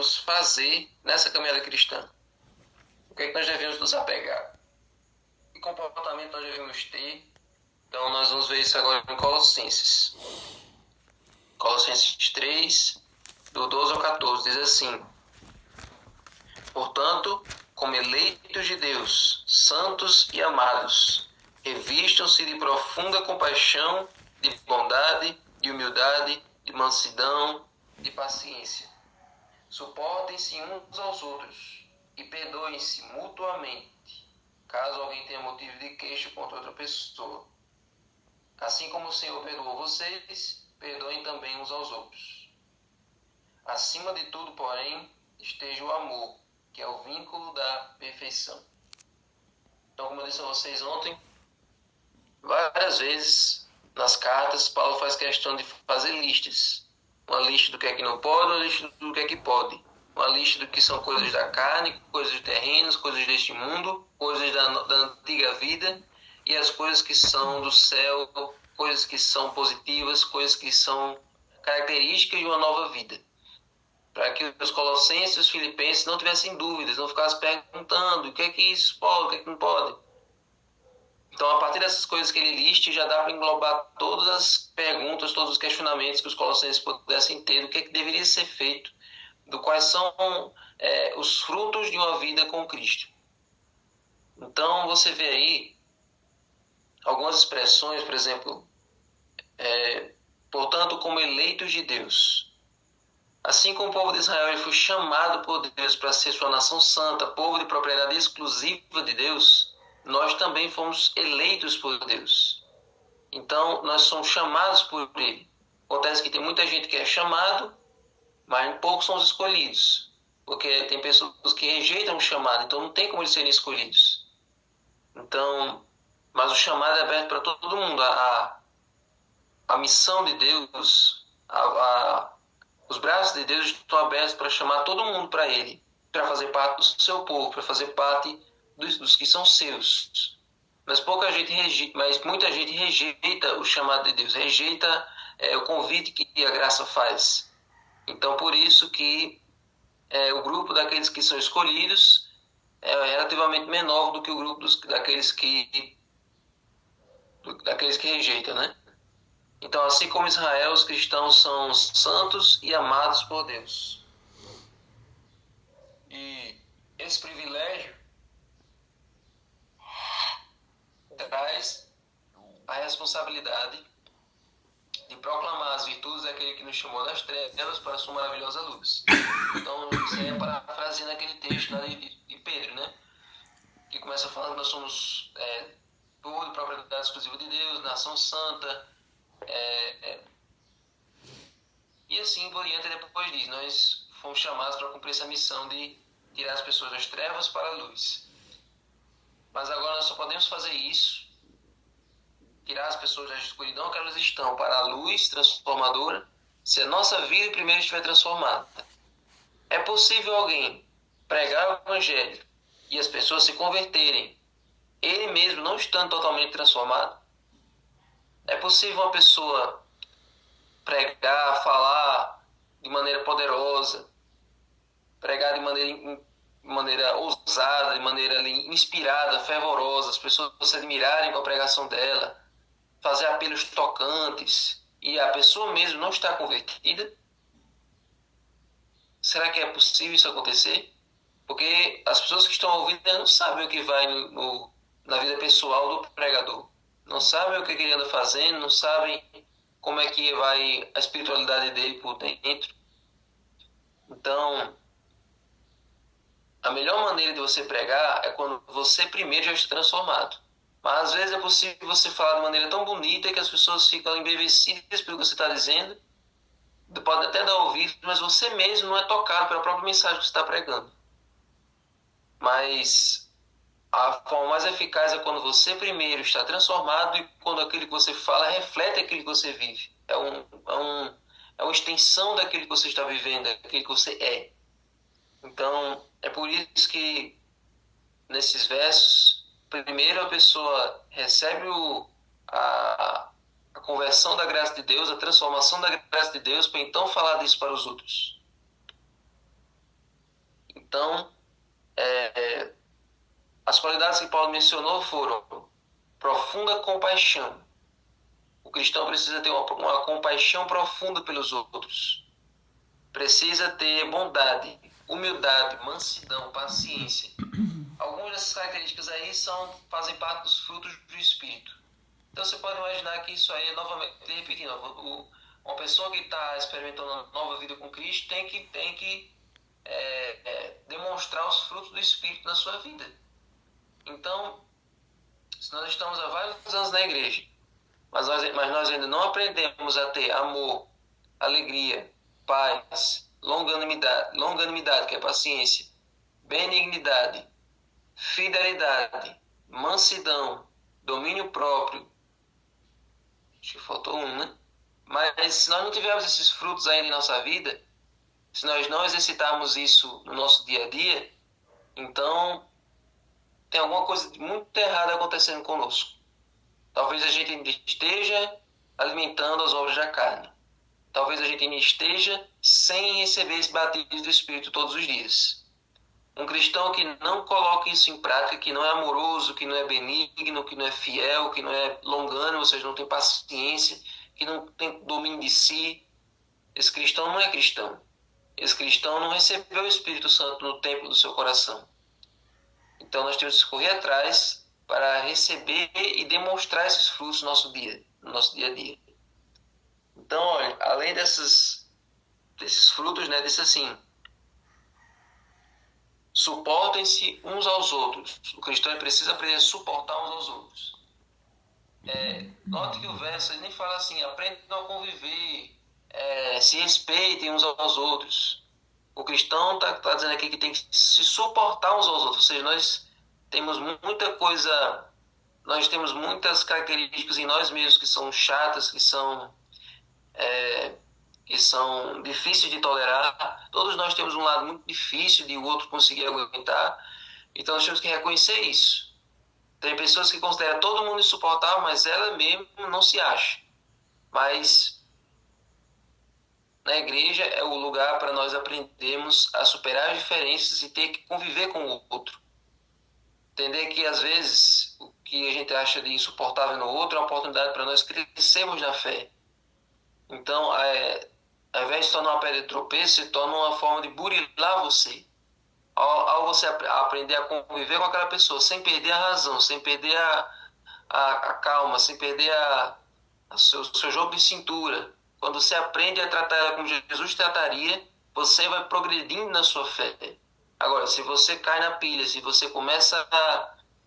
fazer nessa caminhada cristã? O que é que nós devemos nos apegar? Que comportamento nós devemos ter? Então, nós vamos ver isso agora em Colossenses. Colossenses 3, do 12 ao 14, diz assim: Portanto, como eleitos de Deus, santos e amados, revistam-se de profunda compaixão, de bondade, de humildade, de mansidão, de paciência. Suportem-se uns aos outros e perdoem-se mutuamente, caso alguém tenha motivo de queixa contra outra pessoa. Assim como o Senhor perdoou vocês, perdoem também uns aos outros. Acima de tudo, porém, esteja o amor, que é o vínculo da perfeição. Então, como eu disse a vocês ontem, várias vezes nas cartas, Paulo faz questão de fazer listas. Uma lista do que é que não pode, uma lista do que é que pode. Uma lista do que são coisas da carne, coisas terrenas, coisas deste mundo, coisas da antiga vida, e as coisas que são do céu, coisas que são positivas, coisas que são características de uma nova vida. Para que os colossenses e os filipenses não tivessem dúvidas, não ficassem perguntando o que é que isso pode, o que é que não pode. Então, a partir dessas coisas que ele liste, já dá para englobar todas as perguntas, todos os questionamentos que os colossenses pudessem ter do que é que deveria ser feito, do quais são os frutos de uma vida com Cristo. Então, você vê aí algumas expressões, por exemplo, portanto, como eleitos de Deus. Assim como o povo de Israel ele foi chamado por Deus para ser sua nação santa, povo de propriedade exclusiva de Deus, nós também fomos eleitos por Deus. Então, nós somos chamados por Ele. Acontece que tem muita gente que é chamado, mas poucos são os escolhidos. Porque tem pessoas que rejeitam o chamado, então não tem como eles serem escolhidos. Então, mas o chamado é aberto para todo mundo. A missão de Deus, os braços de Deus estão abertos para chamar todo mundo para Ele, para fazer parte do seu povo, para fazer parte dos que são seus. Mas muita gente rejeita o chamado de Deus, rejeita o convite que a graça faz. Então, por isso que o grupo daqueles que são escolhidos é relativamente menor do que o grupo daqueles que rejeitam, né? Então, assim como Israel, os cristãos são santos e amados por Deus. E esse privilégio traz a responsabilidade de proclamar as virtudes daquele que nos chamou das trevas para a sua maravilhosa luz. Então, isso aí é parafraseando aquele texto lá de Pedro, né? Que começa falando que nós somos povo de propriedade exclusiva de Deus, nação santa, e assim por diante. Depois diz, nós fomos chamados para cumprir essa missão de tirar as pessoas das trevas para a luz. Mas agora nós só podemos fazer isso, tirar as pessoas da escuridão que elas estão para a luz transformadora, se a nossa vida primeiro estiver transformada. É possível alguém pregar o evangelho e as pessoas se converterem, ele mesmo não estando totalmente transformado? É possível uma pessoa pregar, falar de maneira poderosa, pregar de maneira ousada, de maneira inspirada, fervorosa, as pessoas se admirarem com a pregação dela, fazer apelos tocantes, e a pessoa mesmo não está convertida? Será que é possível isso acontecer? Porque as pessoas que estão ouvindo não sabem o que vai na vida pessoal do pregador. Não sabem o que ele anda fazendo, não sabem como é que vai a espiritualidade dele por dentro. Então, a melhor maneira de você pregar é quando você primeiro já está transformado. Mas às vezes é possível você falar de maneira tão bonita que as pessoas ficam embevecidas pelo que você está dizendo. Pode até dar ouvido, mas você mesmo não é tocado pela própria mensagem que você está pregando. Mas a forma mais eficaz é quando você primeiro está transformado e quando aquilo que você fala reflete aquilo que você vive. É uma extensão daquilo que você está vivendo, daquilo que você é. Então, é por isso que nesses versos, primeiro a pessoa recebe a conversão da graça de Deus, a transformação da graça de Deus, para então falar disso para os outros. Então, as qualidades que Paulo mencionou foram profunda compaixão. O cristão precisa ter uma compaixão profunda pelos outros. Precisa ter bondade, humildade, mansidão, paciência. Algumas dessas características aí fazem parte dos frutos do Espírito. Então você pode imaginar que isso aí, novamente, repetindo, uma pessoa que está experimentando uma nova vida com Cristo tem que demonstrar os frutos do Espírito na sua vida. Então, se nós estamos há vários anos na igreja, mas nós ainda não aprendemos a ter amor, alegria, paz, longanimidade, que é paciência, benignidade, fidelidade, mansidão, domínio próprio. Acho que faltou um, né? Mas se nós não tivermos esses frutos ainda em nossa vida, se nós não exercitarmos isso no nosso dia a dia, então tem alguma coisa muito errada acontecendo conosco. Talvez a gente ainda esteja alimentando as obras da carne. Talvez a gente ainda esteja sem receber esse batismo do Espírito todos os dias. Um cristão que não coloca isso em prática, que não é amoroso, que não é benigno, que não é fiel, que não é longânimo, ou seja, não tem paciência, que não tem domínio de si, esse cristão não é cristão. Esse cristão não recebeu o Espírito Santo no templo do seu coração. Então nós temos que correr atrás para receber e demonstrar esses frutos no nosso dia a dia. Então, olha, além desses frutos, né, disse assim: suportem-se uns aos outros. O cristão precisa aprender a suportar uns aos outros. Note que o verso ele nem fala assim: aprendam a conviver, se respeitem uns aos outros. O cristão está dizendo aqui que tem que se suportar uns aos outros. Ou seja, nós temos muita coisa, nós temos muitas características em nós mesmos que são chatas, que são difíceis de tolerar. Todos nós temos um lado muito difícil de o outro conseguir aguentar. Então nós temos que reconhecer isso. Tem pessoas que consideram todo mundo insuportável, mas ela mesmo não se acha. Mas na igreja é o lugar para nós aprendermos a superar as diferenças e ter que conviver com o outro. Entender que às vezes o que a gente acha de insuportável no outro é uma oportunidade para nós crescermos na fé. Então, ao invés de se tornar uma pedra de tropeço, se torna uma forma de burilar você. Ao você aprender a conviver com aquela pessoa, sem perder a razão, sem perder a calma, sem perder o seu jogo de cintura. Quando você aprende a tratar ela como Jesus trataria, você vai progredindo na sua fé. Agora, se você cai na pilha, se você começa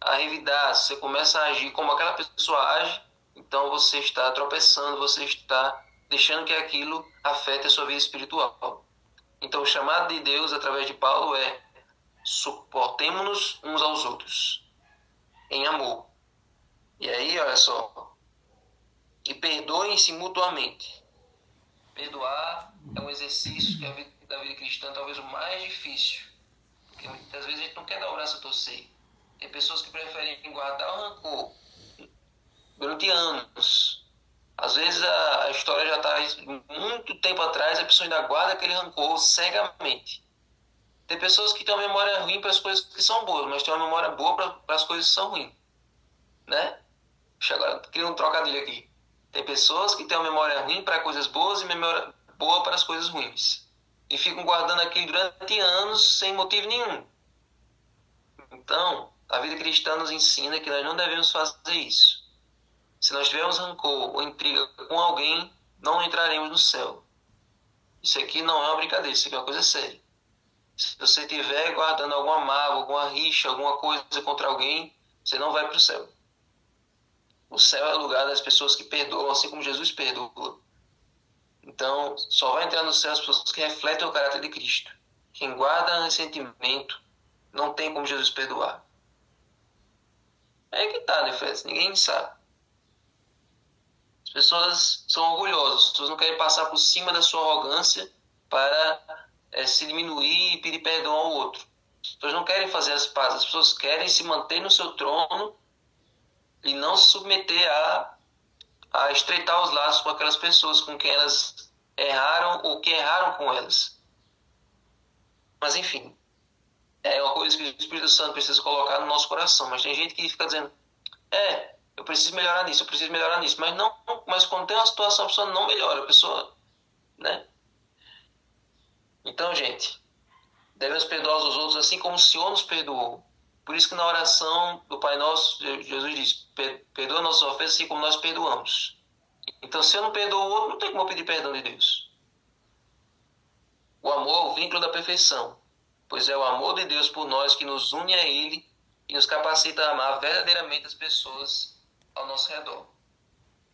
a revidar, se você começa a agir como aquela pessoa age, então você está tropeçando, você está deixando que aquilo afete a sua vida espiritual. Então, o chamado de Deus, através de Paulo, é: suportemo-nos uns aos outros, em amor. E aí, olha só, e perdoem-se mutuamente. Perdoar é um exercício que da vida cristã talvez o mais difícil, porque muitas vezes a gente não quer dar o braço a torcer. Tem pessoas que preferem guardar o rancor durante anos. Às vezes a história já está muito tempo atrás, a pessoa ainda guarda aquele rancor cegamente. Tem pessoas que têm uma memória ruim para as coisas que são boas, mas têm uma memória boa para as coisas que são ruins. Né? Deixa eu agora criar um trocadilho aqui. Tem pessoas que têm uma memória ruim para coisas boas e memória boa para as coisas ruins. E ficam guardando aquilo durante anos sem motivo nenhum. Então, a vida cristã nos ensina que nós não devemos fazer isso. Se nós tivermos rancor ou intriga com alguém, não entraremos no céu. Isso aqui não é uma brincadeira, isso aqui é uma coisa séria. Se você estiver guardando alguma mágoa, alguma rixa, alguma coisa contra alguém, você não vai para o céu. O céu é o lugar das pessoas que perdoam, assim como Jesus perdoa. Então, só vai entrar no céu as pessoas que refletem o caráter de Cristo. Quem guarda ressentimento não tem como Jesus perdoar. É que tá, né, Fred? Ninguém sabe. As pessoas são orgulhosas, as pessoas não querem passar por cima da sua arrogância para se diminuir e pedir perdão ao outro. As pessoas não querem fazer as pazes, as pessoas querem se manter no seu trono e não se submeter a estreitar os laços com aquelas pessoas com quem elas erraram ou que erraram com elas. Mas enfim, é uma coisa que o Espírito Santo precisa colocar no nosso coração. Mas tem gente que fica dizendo, eu preciso melhorar nisso, eu preciso melhorar nisso. Mas não, mas quando tem uma situação, a pessoa não melhora, a pessoa, né? Então, gente, devemos perdoar os outros assim como o Senhor nos perdoou. Por isso que na oração do Pai Nosso, Jesus diz, perdoa nossas ofensas assim como nós perdoamos. Então, se eu não perdoo o outro, não tem como eu pedir perdão de Deus. O amor é o vínculo da perfeição, pois é o amor de Deus por nós que nos une a Ele e nos capacita a amar verdadeiramente as pessoas ao nosso redor.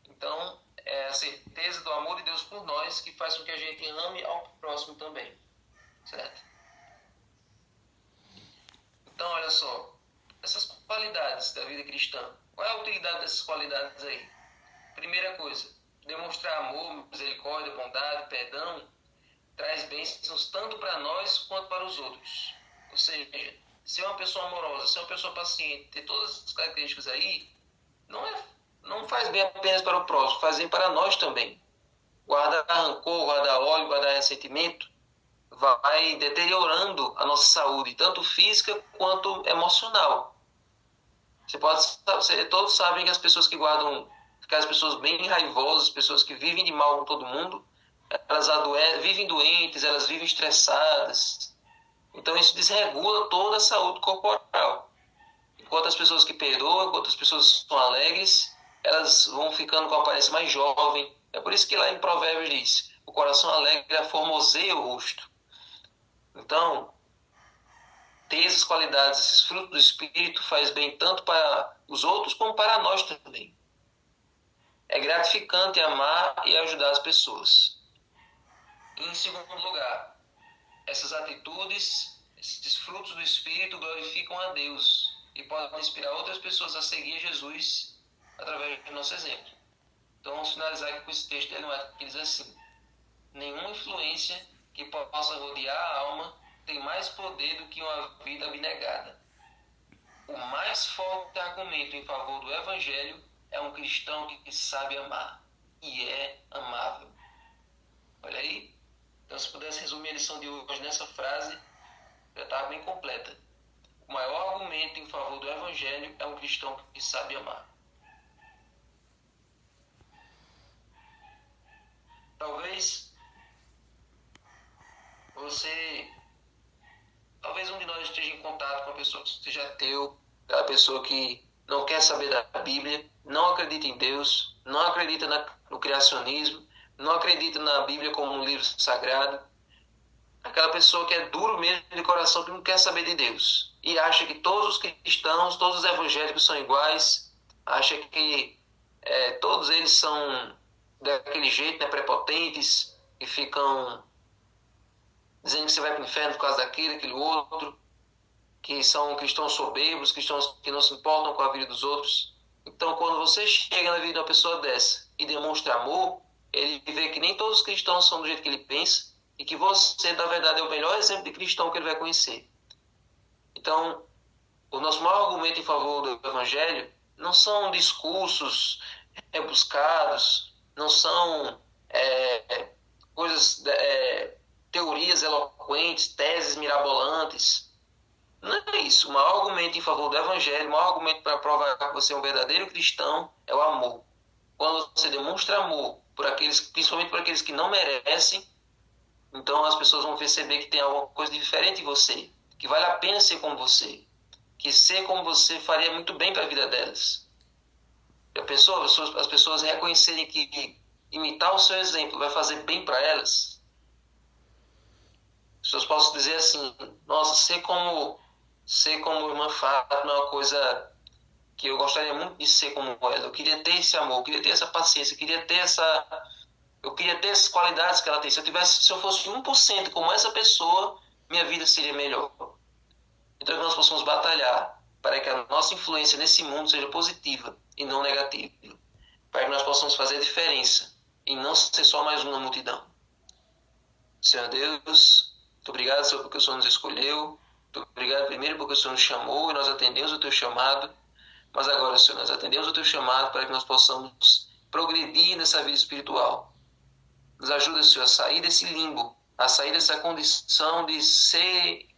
Então, é a certeza do amor de Deus por nós que faz com que a gente ame ao próximo também, certo? Então, olha só, essas qualidades da vida cristã, qual é a utilidade dessas qualidades aí? Primeira coisa, demonstrar amor, misericórdia, bondade, perdão, traz bênçãos tanto para nós quanto para os outros. Ou seja, ser uma pessoa amorosa, ser uma pessoa paciente, ter todas essas características aí, não faz bem apenas para o próximo, faz bem para nós também. Guardar rancor, guardar ódio, guardar ressentimento, vai deteriorando a nossa saúde, tanto física quanto emocional. Todos sabem que as pessoas que guardam, aquelas pessoas bem raivosas, pessoas que vivem de mal com todo mundo, elas vivem doentes, elas vivem estressadas. Então isso desregula toda a saúde corporal. Enquanto as pessoas que perdoam, enquanto as pessoas são alegres, elas vão ficando com a aparência mais jovem. É por isso que lá em Provérbios diz, o coração alegre aformoseia o rosto. Então, ter essas qualidades, esses frutos do Espírito faz bem tanto para os outros como para nós também. É gratificante amar e ajudar as pessoas. E, em segundo lugar, essas atitudes, esses frutos do Espírito glorificam a Deus e podem inspirar outras pessoas a seguir Jesus através do nosso exemplo. Então vamos finalizar aqui com esse texto de Ellen White, que diz assim: nenhuma influência que possa rodear a alma tem mais poder do que uma vida abnegada. O mais forte argumento em favor do Evangelho é um cristão que sabe amar e é amável. Olha aí. Então, se pudesse resumir a lição de hoje nessa frase, já estava bem completa. O maior argumento em favor do Evangelho é um cristão que sabe amar. Talvez um de nós esteja em contato com uma pessoa que seja ateu, aquela pessoa que não quer saber da Bíblia, não acredita em Deus, não acredita no criacionismo, não acredita na Bíblia como um livro sagrado. Aquela pessoa que é duro mesmo de coração, que não quer saber de Deus. E acha que todos os cristãos, todos os evangélicos são iguais, acha que todos eles são daquele jeito, né, prepotentes, e ficam dizendo que você vai para o inferno por causa daquilo, aquele outro, que são cristãos soberbos, cristãos que não se importam com a vida dos outros. Então, quando você chega na vida de uma pessoa dessa e demonstra amor, ele vê que nem todos os cristãos são do jeito que ele pensa e que você, na verdade, é o melhor exemplo de cristão que ele vai conhecer. Então, o nosso maior argumento em favor do Evangelho não são discursos rebuscados, não são teorias eloquentes, teses mirabolantes. Não é isso. O maior argumento em favor do Evangelho, o maior argumento para provar que você é um verdadeiro cristão é o amor. Quando você demonstra amor por aqueles, principalmente por aqueles que não merecem, então as pessoas vão perceber que tem alguma coisa diferente em você, que vale a pena ser como você, que ser como você faria muito bem para a vida delas. Já pensou as pessoas reconhecerem que imitar o seu exemplo vai fazer bem para elas? As pessoas possam dizer assim: nossa, ser como irmã Fátima é uma coisa que eu gostaria muito de ser como ela. Eu queria ter esse amor, eu queria ter essa paciência, eu queria ter essas qualidades que ela tem. Se eu fosse 1% como essa pessoa, minha vida seria melhor. Então que nós possamos batalhar para que a nossa influência nesse mundo seja positiva e não negativa. Para que nós possamos fazer a diferença e não ser só mais uma multidão. Senhor Deus, muito obrigado, Senhor, porque o Senhor nos escolheu. Muito obrigado primeiro porque o Senhor nos chamou e nós atendemos o teu chamado. Mas agora, Senhor, nós atendemos o teu chamado para que nós possamos progredir nessa vida espiritual. Nos ajuda, Senhor, a sair desse limbo, a sair dessa condição de ser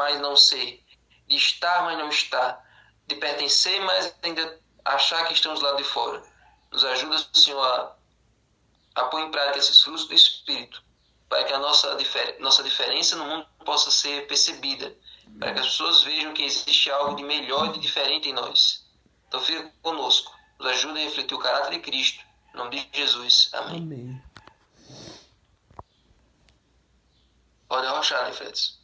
mas não ser, de estar, mas não estar, de pertencer, mas ainda achar que estamos lá de fora. Nos ajuda, Senhor, a pôr em prática esses frutos do Espírito, para que a nossa diferença no mundo possa ser percebida, para que as pessoas vejam que existe algo de melhor e de diferente em nós. Então fica conosco, nos ajuda a refletir o caráter de Cristo. Em nome de Jesus. Amém. Amém. Pode arrochar, né, Fred?